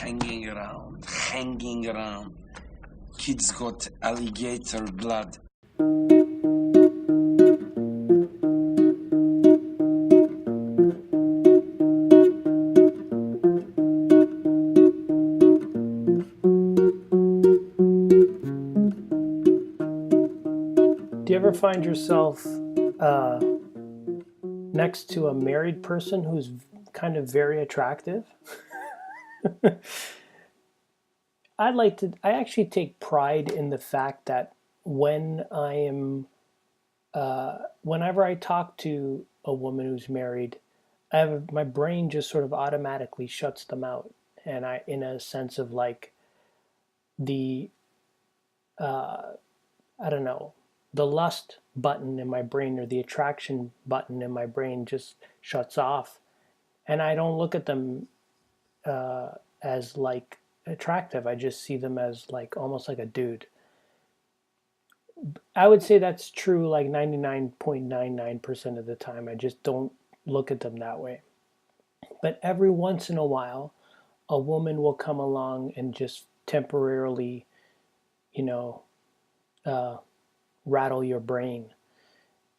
hanging around. Kids got alligator blood. Do you ever find yourself next to a married person who's kind of very attractive? I actually take pride in the fact that when I am, whenever I talk to a woman who's married, my brain just sort of automatically shuts them out. And in a sense of like the, I don't know, the lust button in my brain or the attraction button in my brain just shuts off. And I don't look at them as like attractive. I just see them as like almost like a dude. I would say that's true like 99.99% of the time. I just don't look at them that way. But every once in a while, a woman will come along and just temporarily, you know, rattle your brain.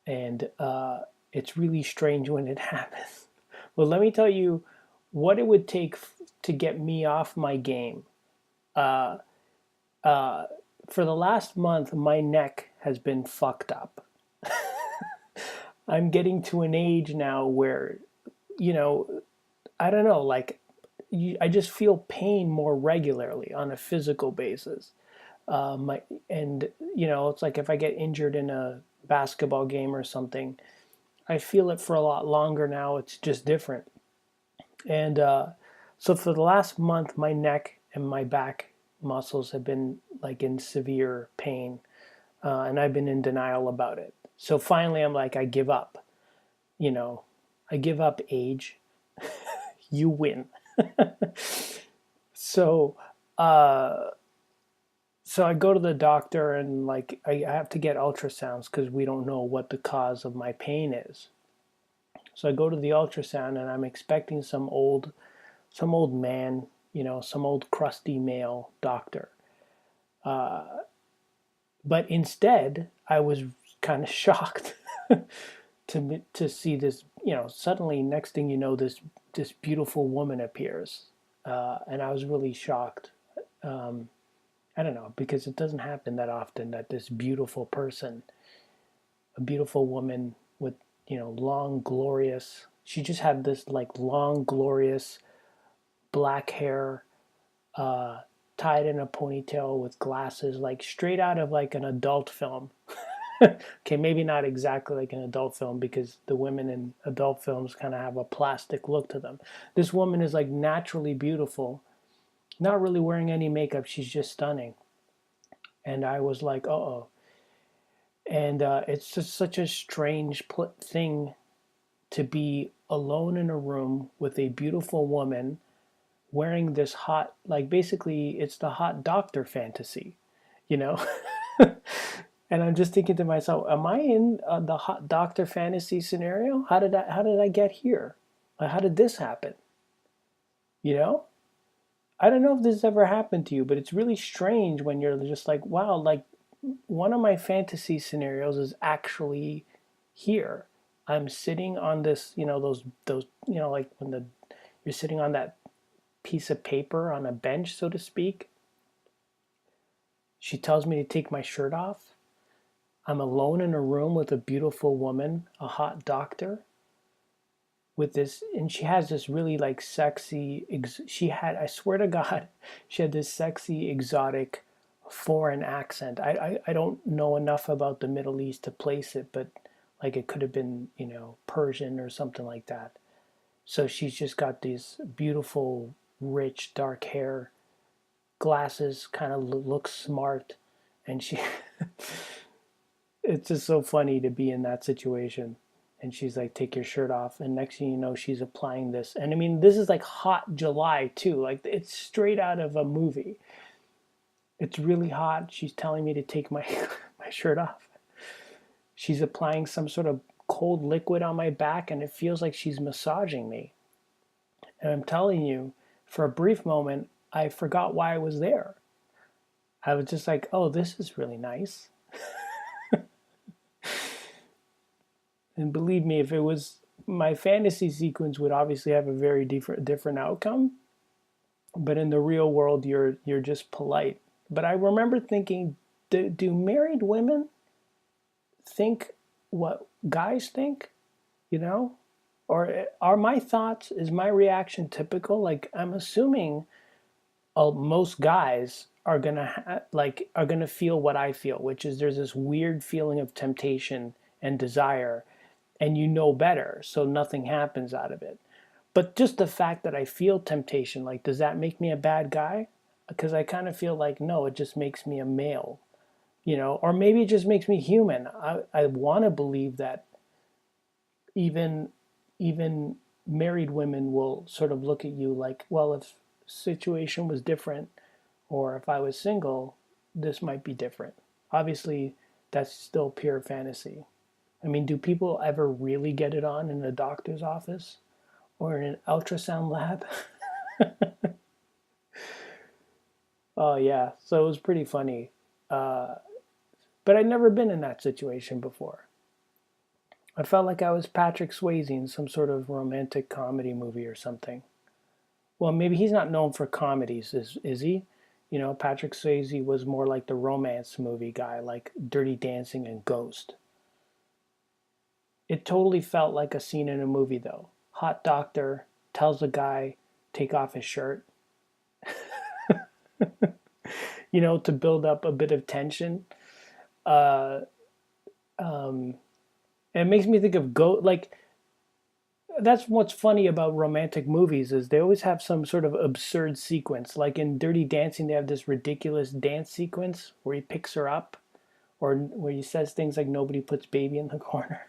And it's really strange when it happens. Well, let me tell you what it would take to get me off my game. Uh, for the last month, my neck has been fucked up. I'm getting to an age now where, I don't know, like I just feel pain more regularly on a physical basis. And it's like if I get injured in a basketball game or something, I feel it for a lot longer now. It's just different. And so for the last month, my neck and my back muscles have been like in severe pain, and I've been in denial about it. So finally, I'm like, I give up. I give up age. You win. So, so I go to the doctor and like I have to get ultrasounds because we don't know what the cause of my pain is. So I go to the ultrasound and I'm expecting some old man, some old crusty male doctor. But instead, I was kind of shocked to see this. Suddenly, next thing you know, this beautiful woman appears, and I was really shocked. I don't know, because it doesn't happen that often that this beautiful person, a beautiful woman with long glorious. She just had this like long glorious black hair, tied in a ponytail with glasses, like straight out of like an adult film. Okay, maybe not exactly like an adult film because the women in adult films kind of have a plastic look to them. This woman is like naturally beautiful, not really wearing any makeup. She's just stunning. And I was like, uh-oh. And it's just such a strange thing to be alone in a room with a beautiful woman wearing this hot, like basically it's the hot doctor fantasy, you know? And I'm just thinking to myself, am I in the hot doctor fantasy scenario? How did I get here? Like, how did this happen? You know? I don't know if this has ever happened to you, but it's really strange when you're just like, wow, like one of my fantasy scenarios is actually here. I'm sitting on this, those, like when you're sitting on that piece of paper on a bench, so to speak. She tells me to take my shirt off. I'm alone in a room with a beautiful woman, a hot doctor, with this, and she has this really like sexy, I swear to God, she had this sexy, exotic, foreign accent. I don't know enough about the Middle East to place it, but like it could have been, Persian or something like that. So she's just got these beautiful, rich, dark hair, glasses, kind of looks smart, and she it's just so funny to be in that situation. And she's like, take your shirt off, and next thing you know, she's applying this. And I mean, this is like hot July too, like it's straight out of a movie. It's really hot. She's telling me to take my my shirt off. She's applying some sort of cold liquid on my back, and it feels like she's massaging me. And I'm telling you, for a brief moment, I forgot why I was there. I was just like, oh, this is really nice. And believe me, if it was my fantasy sequence would obviously have a very different outcome. But in the real world, you're just polite. But I remember thinking, do married women think what guys think? You know, or are my thoughts? Is my reaction typical? Like I'm assuming most guys are are gonna feel what I feel, which is there's this weird feeling of temptation and desire, and you know better, so nothing happens out of it. But just the fact that I feel temptation, like, does that make me a bad guy? Because I kind of feel like, no, it just makes me a male, or maybe it just makes me human. I want to believe that even even married women will sort of look at you like, well, if situation was different, or if I was single, this might be different. Obviously, that's still pure fantasy. I mean, do people ever really get it on in a doctor's office or in an ultrasound lab? Oh, yeah. So it was pretty funny. Uh, but I'd never been in that situation before. I felt like I was Patrick Swayze in some sort of romantic comedy movie or something. Well, maybe he's not known for comedies, is he? Patrick Swayze was more like the romance movie guy, like Dirty Dancing and Ghost. It totally felt like a scene in a movie, though. Hot doctor tells a guy take off his shirt, to build up a bit of tension. Uh, um, and it makes me think of like that's what's funny about romantic movies is they always have some sort of absurd sequence. Like in Dirty Dancing, they have this ridiculous dance sequence where he picks her up, or where he says things like "nobody puts baby in the corner."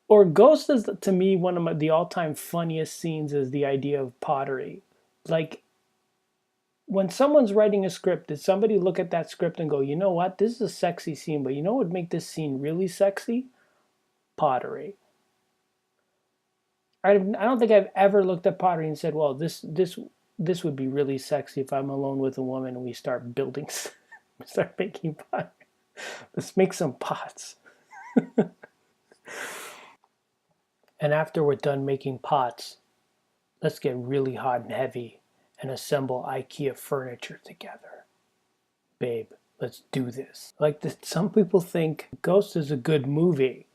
Or Ghost is to me one of the all-time funniest scenes is the idea of pottery. Like when someone's writing a script, did somebody look at that script and go, you know what, this is a sexy scene, but you know what would make this scene really sexy? Pottery. I don't think I've ever looked at pottery and said, well, this would be really sexy if I'm alone with a woman and we start building, start making pottery. Let's make some pots. And after we're done making pots, let's get really hot and heavy and assemble IKEA furniture together. Babe, let's do this. Like some people think Ghost is a good movie,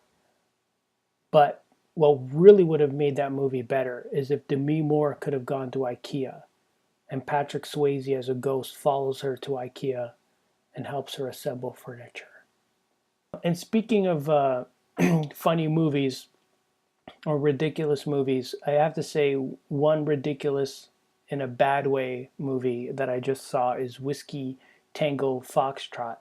but what really would have made that movie better is if Demi Moore could have gone to IKEA and Patrick Swayze as a ghost follows her to IKEA and helps her assemble furniture. And speaking of funny movies or ridiculous movies, I have to say one ridiculous in a bad way movie that I just saw is Whiskey Tango Foxtrot.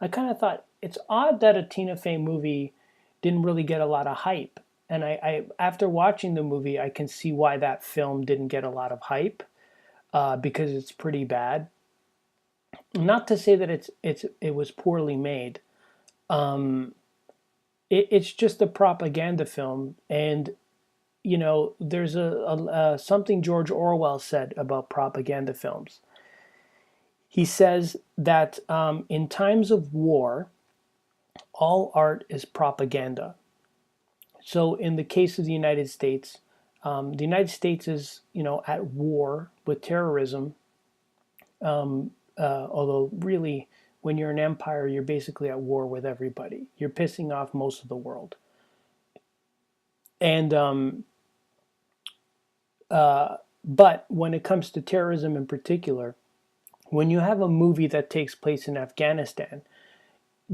I kind of thought it's odd that a Tina Fey movie didn't really get a lot of hype. And I after watching the movie, I can see why that film didn't get a lot of hype because it's pretty bad. Not to say that it was poorly made. It's just a propaganda film, and there's a something George Orwell said about propaganda films. He says that in times of war, all art is propaganda. So in the case of the United States is at war with terrorism. Although really, when you're an empire, you're basically at war with everybody. You're pissing off most of the world. And but when it comes to terrorism in particular, when you have a movie that takes place in Afghanistan,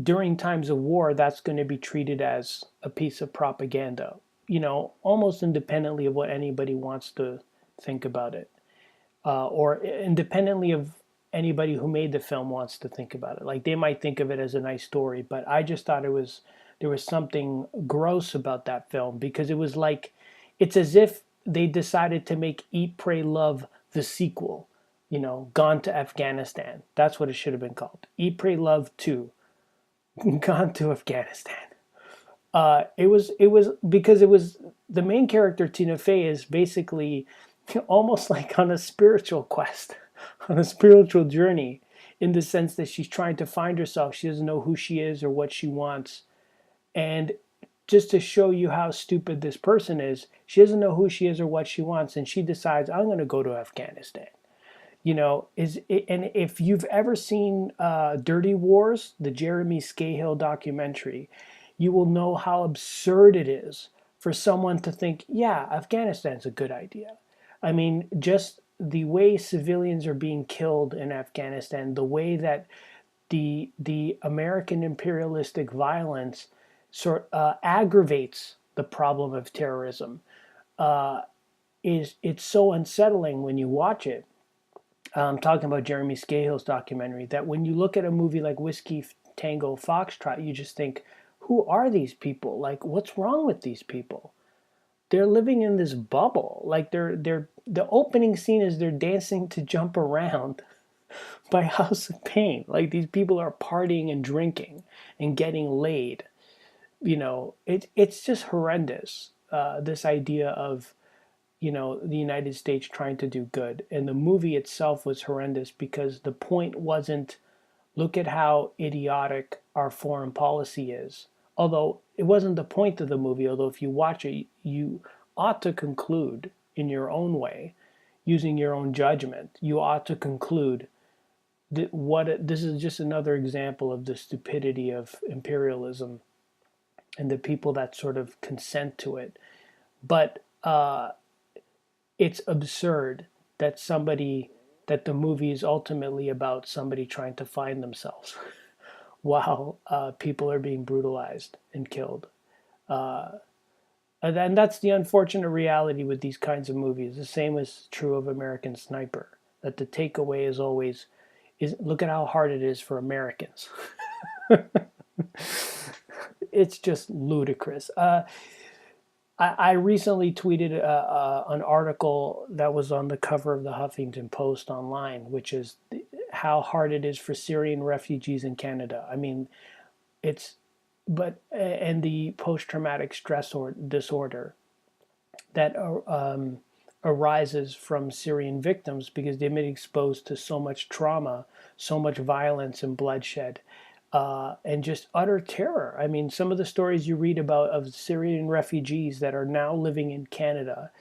during times of war, that's going to be treated as a piece of propaganda, almost independently of what anybody wants to think about it, or independently of anybody who made the film wants to think about it. Like they might think of it as a nice story, but I just thought there was something gross about that film because it was like, it's as if they decided to make Eat, Pray, Love the sequel, Gone to Afghanistan. That's what it should have been called. Eat, Pray, Love 2, Gone to Afghanistan. It was because it was the main character, Tina Fey, is basically almost like on a spiritual quest, on a spiritual journey, in the sense that she's trying to find herself. She doesn't know who she is or what she wants. And just to show you how stupid this person is, she doesn't know who she is or what she wants, and she decides, I'm going to go to Afghanistan. And if you've ever seen Dirty Wars, the Jeremy Scahill documentary, you will know how absurd it is for someone to think, yeah, Afghanistan's a good idea. I mean, just the way civilians are being killed in Afghanistan, the way that the American imperialistic violence aggravates the problem of terrorism, is it's so unsettling when you watch it. I'm talking about Jeremy Scahill's documentary, that when you look at a movie like Whiskey Tango Foxtrot, you just think, who are these people? Like, what's wrong with these people? They're living in this bubble. Like they're the opening scene is they're dancing to Jump Around by House of Pain. Like these people are partying and drinking and getting laid. It's just horrendous. This idea of the United States trying to do good. And the movie itself was horrendous because the point wasn't, look at how idiotic our foreign policy is. Although it wasn't the point of the movie, although if you watch it, you ought to conclude in your own way, using your own judgment, you ought to conclude that this is just another example of the stupidity of imperialism and the people that sort of consent to it. But it's absurd that the movie is ultimately about somebody trying to find themselves while people are being brutalized and killed. And that's the unfortunate reality with these kinds of movies. The same is true of American Sniper. That the takeaway is always, look at how hard it is for Americans. It's just ludicrous. I recently tweeted an article that was on the cover of the Huffington Post online, which is how hard it is for Syrian refugees in Canada. I mean, and the post-traumatic stress disorder that arises from Syrian victims because they've been exposed to so much trauma, so much violence and bloodshed. And just utter terror. I mean, some of the stories you read about of Syrian refugees that are now living in Canada,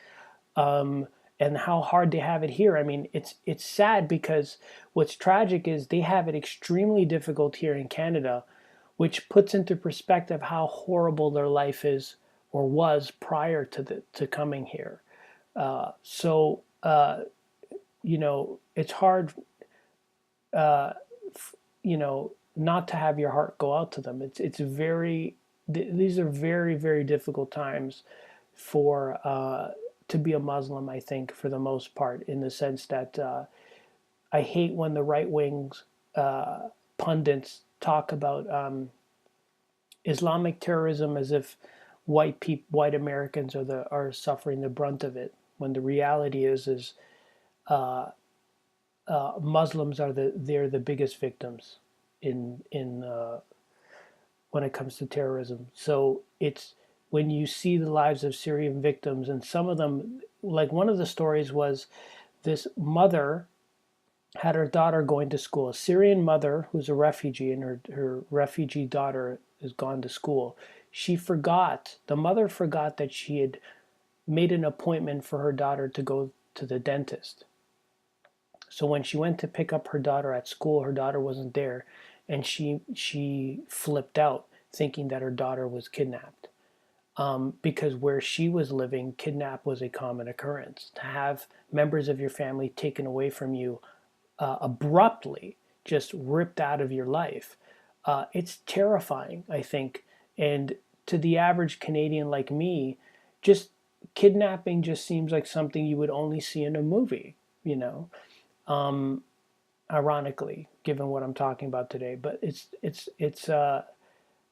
and how hard they have it here. I mean, it's sad because what's tragic is they have it extremely difficult here in Canada, which puts into perspective how horrible their life is or was prior to coming here. So it's hard, not to have your heart go out to them. These are very, very difficult times for to be a Muslim, I think, for the most part, in the sense that I hate when the right wings pundits talk about Islamic terrorism as if white Americans are suffering the brunt of it, when the reality is Muslims they're the biggest victims in when it comes to terrorism. So it's when you see the lives of Syrian victims, and some of them, like one of the stories was this mother had her daughter going to school, a Syrian mother who's a refugee, and her refugee daughter has gone to school. The mother forgot that she had made an appointment for her daughter to go to the dentist. So when she went to pick up her daughter at school, her daughter wasn't there, and she flipped out, thinking that her daughter was kidnapped. Because where she was living, kidnap was a common occurrence. To have members of your family taken away from you abruptly, just ripped out of your life, it's terrifying, I think. And to the average Canadian like me, just kidnapping just seems like something you would only see in a movie, ironically, given what I'm talking about today. But it's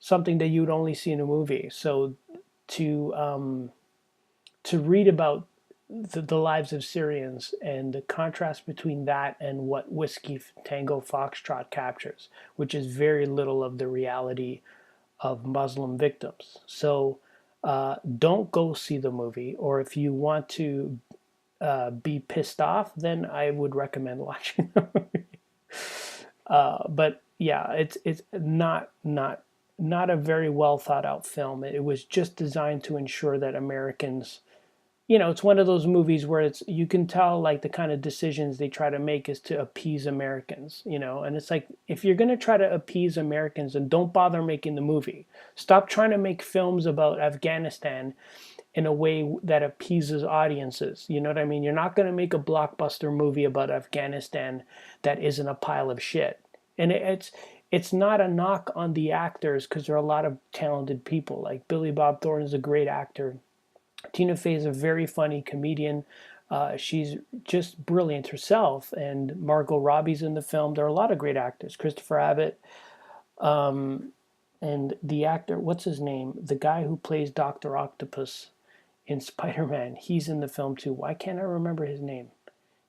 something that you would only see in a movie. So to read about the lives of Syrians and the contrast between that and what Whiskey Tango Foxtrot captures, which is very little of the reality of Muslim victims. So don't go see the movie, or if you want to be pissed off, then I would recommend watching the movie. But yeah, it's not a very well thought out film. It was just designed to ensure that Americans, it's one of those movies where you can tell like the kind of decisions they try to make is to appease Americans, and it's like if you're going to try to appease Americans, then don't bother making the movie. Stop trying to make films about Afghanistan in a way that appeases audiences. You know what I mean? You're not going to make a blockbuster movie about Afghanistan that isn't a pile of shit. And it's not a knock on the actors because there are a lot of talented people. Like Billy Bob Thornton is a great actor. Tina Fey is a very funny comedian. She's just brilliant herself. And Margot Robbie's in the film. There are a lot of great actors. Christopher Abbott. And the actor, what's his name? The guy who plays Dr. Octopus in Spider-Man, he's in the film too. Why can't I remember his name?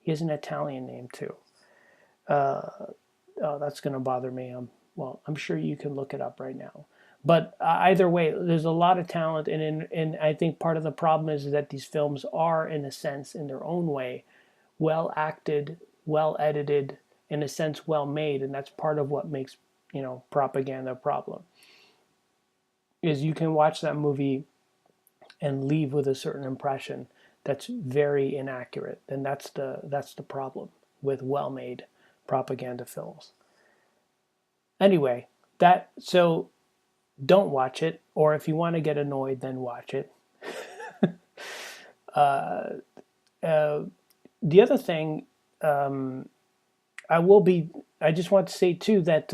He has an Italian name too. Oh, that's going to bother me. Well, I'm sure you can look it up right now. But either way, there's a lot of talent, and I think part of the problem is that these films are, in a sense, in their own way, well acted, well edited, in a sense, well made, and that's part of what makes propaganda a problem. Is you can watch that movie and leave with a certain impression that's very inaccurate, and that's the problem with well-made propaganda films. Anyway, so don't watch it, or if you want to get annoyed, then watch it. The other thing, I just want to say too that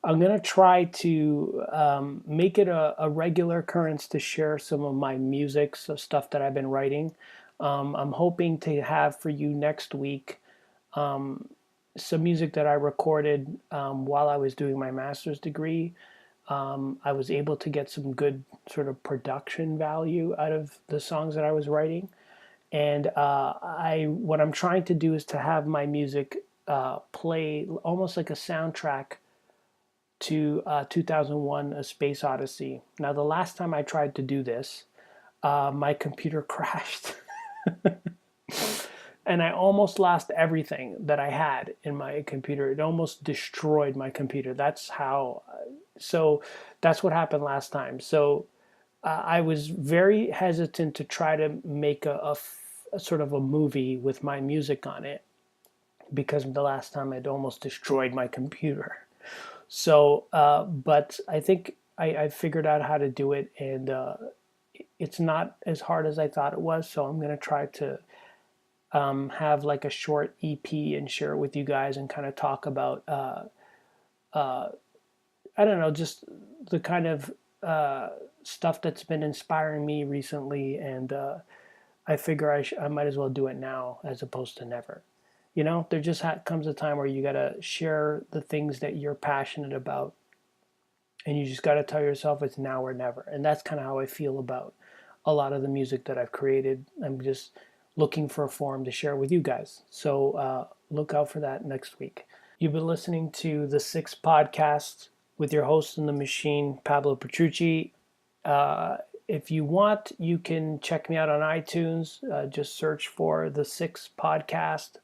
I'm going to try to make it a regular occurrence to share some of my music, so stuff that I've been writing. I'm hoping to have for you next week some music that I recorded while I was doing my master's degree. I was able to get some good sort of production value out of the songs that I was writing. And what I'm trying to do is to have my music play almost like a soundtrack to 2001: A Space Odyssey. Now, the last time I tried to do this, my computer crashed. And I almost lost everything that I had in my computer. It almost destroyed my computer. So that's what happened last time. So I was very hesitant to try to make a sort of a movie with my music on it because the last time I'd almost destroyed my computer. So, but I think I figured out how to do it, and it's not as hard as I thought it was. So I'm going to try to have like a short EP and share it with you guys and kind of talk about, I don't know, just the kind of stuff that's been inspiring me recently. And I figure I might as well do it now as opposed to never. There just comes a time where you got to share the things that you're passionate about. And you just got to tell yourself it's now or never. And that's kind of how I feel about a lot of the music that I've created. I'm just looking for a forum to share with you guys. So look out for that next week. You've been listening to The Sixth Podcast with your host in the machine, Pablo Petrucci. If you want, you can check me out on iTunes. Just search for The Sixth Podcast.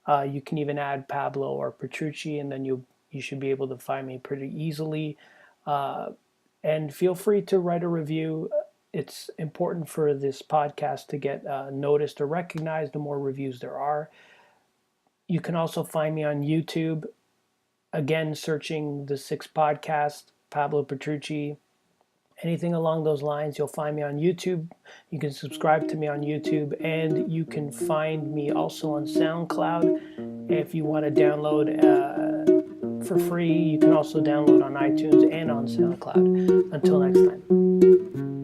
You can even add Pablo or Petrucci, and then you should be able to find me pretty easily. And feel free to write a review. It's important for this podcast to get noticed or recognized. The more reviews there are. You can also find me on YouTube. Again, searching The Sixth Podcast, Pablo Petrucci. Anything along those lines, you'll find me on YouTube. You can subscribe to me on YouTube, and you can find me also on SoundCloud. If you want to download for free, you can also download on iTunes and on SoundCloud. Until next time.